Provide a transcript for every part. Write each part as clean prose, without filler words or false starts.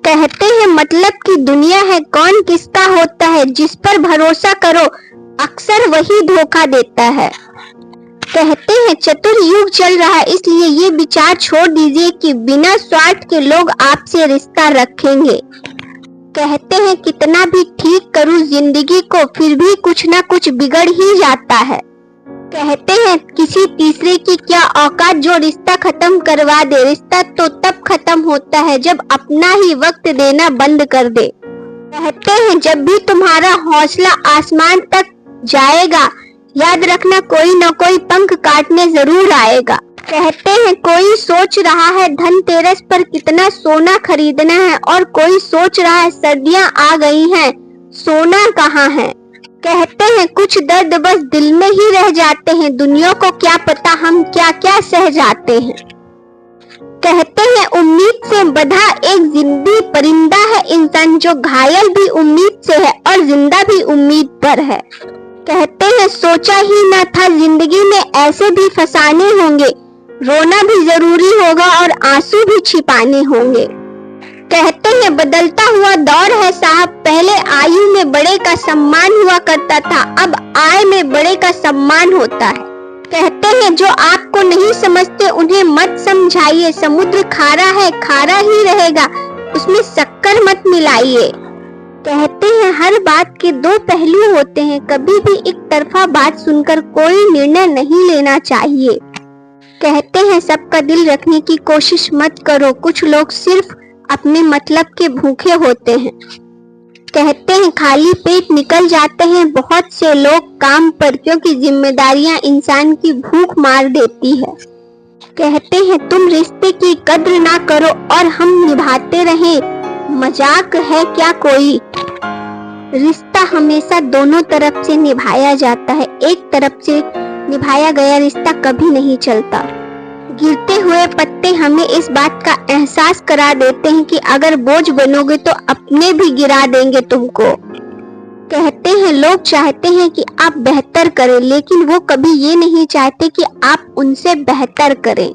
कहते हैं मतलब की दुनिया है, कौन किसका होता है, जिस पर भरोसा करो अक्सर वही धोखा देता है। कहते हैं चतुर युग चल रहा है, इसलिए ये विचार छोड़ दीजिए कि बिना स्वार्थ के लोग आपसे रिश्ता रखेंगे। कहते हैं कितना भी ठीक करूं जिंदगी को, फिर भी कुछ ना कुछ बिगड़ ही जाता है। कहते हैं किसी तीसरे की क्या औकात जो रिश्ता खत्म करवा दे। रिश्ता तो तब खत्म होता है जब अपना ही वक्त देना बंद कर दे। कहते हैं जब भी तुम्हारा हौसला आसमान तक जाएगा, याद रखना कोई न कोई पंख काटने जरूर आएगा। कहते हैं कोई सोच रहा है धनतेरस पर कितना सोना खरीदना है, और कोई सोच रहा है सर्दियां आ गई हैं, सोना कहाँ है। कहते हैं कुछ दर्द बस दिल में ही रह जाते हैं, दुनिया को क्या पता हम क्या क्या सह जाते हैं। कहते हैं उम्मीद से बंधा एक जिंदा परिंदा है इंसान, जो घायल भी उम्मीद से है और जिंदा भी उम्मीद पर है। कहते हैं सोचा ही न था जिंदगी में ऐसे भी फसाने होंगे, रोना भी जरूरी होगा और आंसू भी छिपाने होंगे। कहते हैं बदलता हुआ दौर है साहब, पहले आयु में बड़े का सम्मान हुआ करता था, अब आय में बड़े का सम्मान होता है। कहते हैं जो आपको नहीं समझते उन्हें मत समझाइए, समुद्र खारा है खारा ही रहेगा, उसमें शक्कर मत मिलाइए। कहते हैं हर बात के दो पहलू होते हैं, कभी भी एक तरफा बात सुनकर कोई निर्णय नहीं लेना चाहिए। कहते हैं सबका दिल रखने की कोशिश मत करो, कुछ लोग सिर्फ अपने मतलब के भूखे होते हैं। कहते हैं खाली पेट निकल जाते हैं बहुत से लोग काम पर, क्योंकि जिम्मेदारियां इंसान की भूख मार देती है। कहते हैं तुम रिश्ते की कद्र ना करो और हम निभाते रहें, मजाक है क्या कोई। रिश्ता हमेशा दोनों तरफ से निभाया जाता है, एक तरफ से निभाया गया रिश्ता कभी नहीं चलता। गिरते हुए पत्ते हमें इस बात का एहसास करा देते हैं कि अगर बोझ बनोगे तो अपने भी गिरा देंगे तुमको। कहते हैं लोग चाहते हैं कि आप बेहतर करें, लेकिन वो कभी ये नहीं चाहते कि आप उनसे बेहतर करें।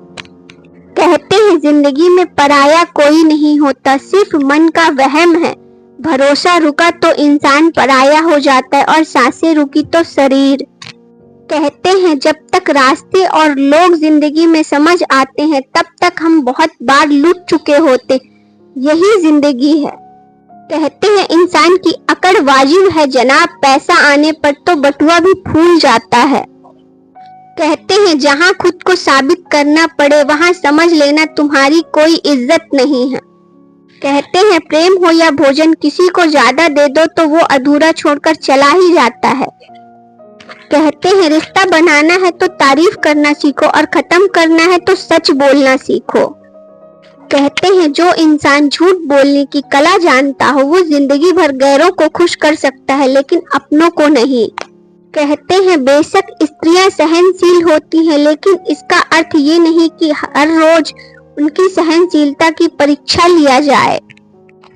कहते हैं जिंदगी में पराया कोई नहीं होता, सिर्फ मन का वहम है। भरोसा रुका तो इंसान पराया हो जाता है और सांसें रुकी तो शरीर। कहते हैं जब तक रास्ते और लोग जिंदगी में समझ आते हैं तब तक हम बहुत बार लूट चुके होते, यही जिंदगी है। कहते हैं इंसान की अकड़ वाजिब है जनाब, पैसा आने पर तो बटुआ भी फूल जाता है। कहते हैं जहां खुद को साबित करना पड़े वहां समझ लेना तुम्हारी कोई इज्जत नहीं है। कहते हैं प्रेम हो या भोजन, किसी को ज्यादा दे दो तो वो अधूरा छोड़कर चला ही जाता है। कहते हैं रिश्ता बनाना है तो तारीफ करना सीखो और खत्म करना है तो सच बोलना सीखो। कहते हैं जो इंसान झूठ बोलने की कला जानता हो वो जिंदगी भर गैरों को खुश कर सकता है, लेकिन अपनों को नहीं। कहते हैं बेशक स्त्रियां सहनशील होती हैं, लेकिन इसका अर्थ ये नहीं कि हर रोज उनकी सहनशीलता की परीक्षा लिया जाए।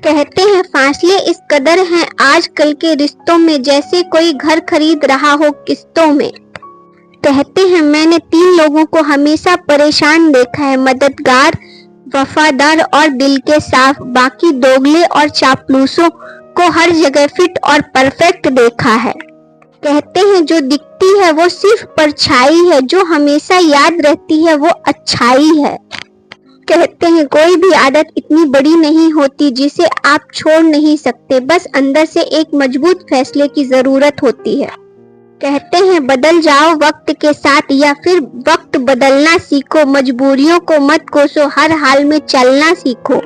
कहते हैं फासले इस कदर हैं आजकल के रिश्तों में, जैसे कोई घर खरीद रहा हो किस्तों में। कहते हैं मैंने 3 लोगों को हमेशा परेशान देखा है, मददगार, वफादार और दिल के साफ। बाकी दोगले और चापलूसों को हर जगह फिट और परफेक्ट देखा है। कहते हैं जो दिखती है वो सिर्फ परछाई है, जो हमेशा याद रहती है वो अच्छाई है। कहते हैं कोई भी आदत इतनी बड़ी नहीं होती जिसे आप छोड़ नहीं सकते, बस अंदर से एक मजबूत फैसले की जरूरत होती है। कहते हैं बदल जाओ वक्त के साथ या फिर वक्त बदलना सीखो, मजबूरियों को मत कोसो, हर हाल में चलना सीखो।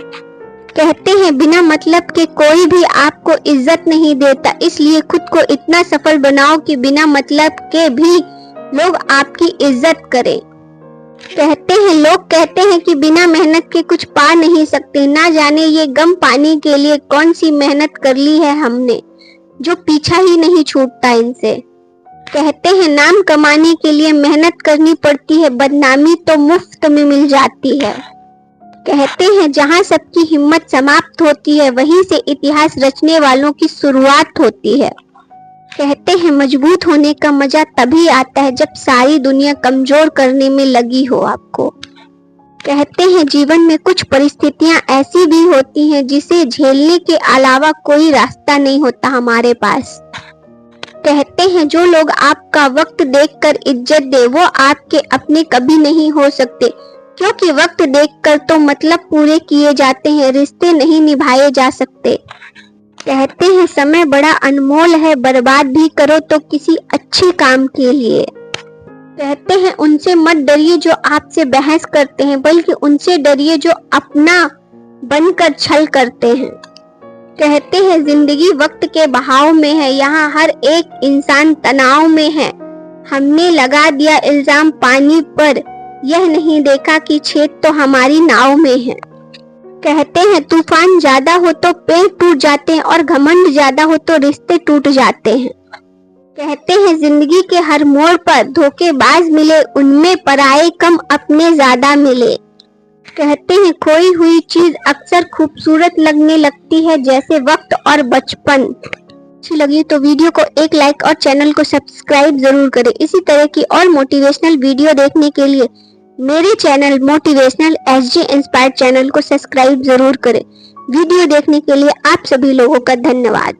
कहते हैं बिना मतलब के कोई भी आपको इज्जत नहीं देता, इसलिए खुद को इतना सफल बनाओ कि बिना मतलब के भी लोग आपकी इज्जत करें। कहते हैं लोग कहते हैं कि बिना मेहनत के कुछ पा नहीं सकते, ना जाने ये गम पाने के लिए कौन सी मेहनत कर ली है हमने, जो पीछा ही नहीं छूटता इनसे। कहते हैं नाम कमाने के लिए मेहनत करनी पड़ती है, बदनामी तो मुफ्त में मिल जाती है। कहते हैं जहां सबकी हिम्मत समाप्त होती है वहीं से इतिहास रचने वालों की शुरुआत होती है। कहते हैं मजबूत होने का मजा तभी आता है जब सारी दुनिया कमजोर करने में लगी हो आपको। कहते हैं जीवन में कुछ परिस्थितियां ऐसी भी होती हैं जिसे झेलने के अलावा कोई रास्ता नहीं होता हमारे पास। कहते हैं जो लोग आपका वक्त देखकर इज्जत दे वो आपके अपने कभी नहीं हो सकते, क्योंकि वक्त देखकर तो मतलब पूरे किए जाते हैं, रिश्ते नहीं निभाए जा सकते। कहते हैं समय बड़ा अनमोल है, बर्बाद भी करो तो किसी अच्छे काम के लिए। कहते हैं उनसे मत डरिए जो आपसे बहस करते हैं, बल्कि उनसे डरिए जो अपना बनकर छल करते हैं। कहते हैं जिंदगी वक्त के बहाव में है, यहाँ हर एक इंसान तनाव में है। हमने लगा दिया इल्जाम पानी पर, यह नहीं देखा कि छेद तो हमारी नाव में है। कहते हैं तूफान ज्यादा हो तो पेड़ टूट जाते हैं और घमंड ज्यादा हो तो रिश्ते टूट जाते हैं। कहते हैं जिंदगी के हर मोड़ पर धोखेबाज मिले, उनमें पराये कम अपने ज्यादा मिले। कहते हैं खोई हुई चीज अक्सर खूबसूरत लगने लगती है, जैसे वक्त और बचपन। अच्छी लगी तो वीडियो को एक लाइक और चैनल को सब्सक्राइब जरूर करें। इसी तरह की और मोटिवेशनल वीडियो देखने के लिए मेरे channel motivational SG inspired channel को सब्सक्राइब जरूर करें। वीडियो देखने के लिए आप सभी लोगों का धन्यवाद।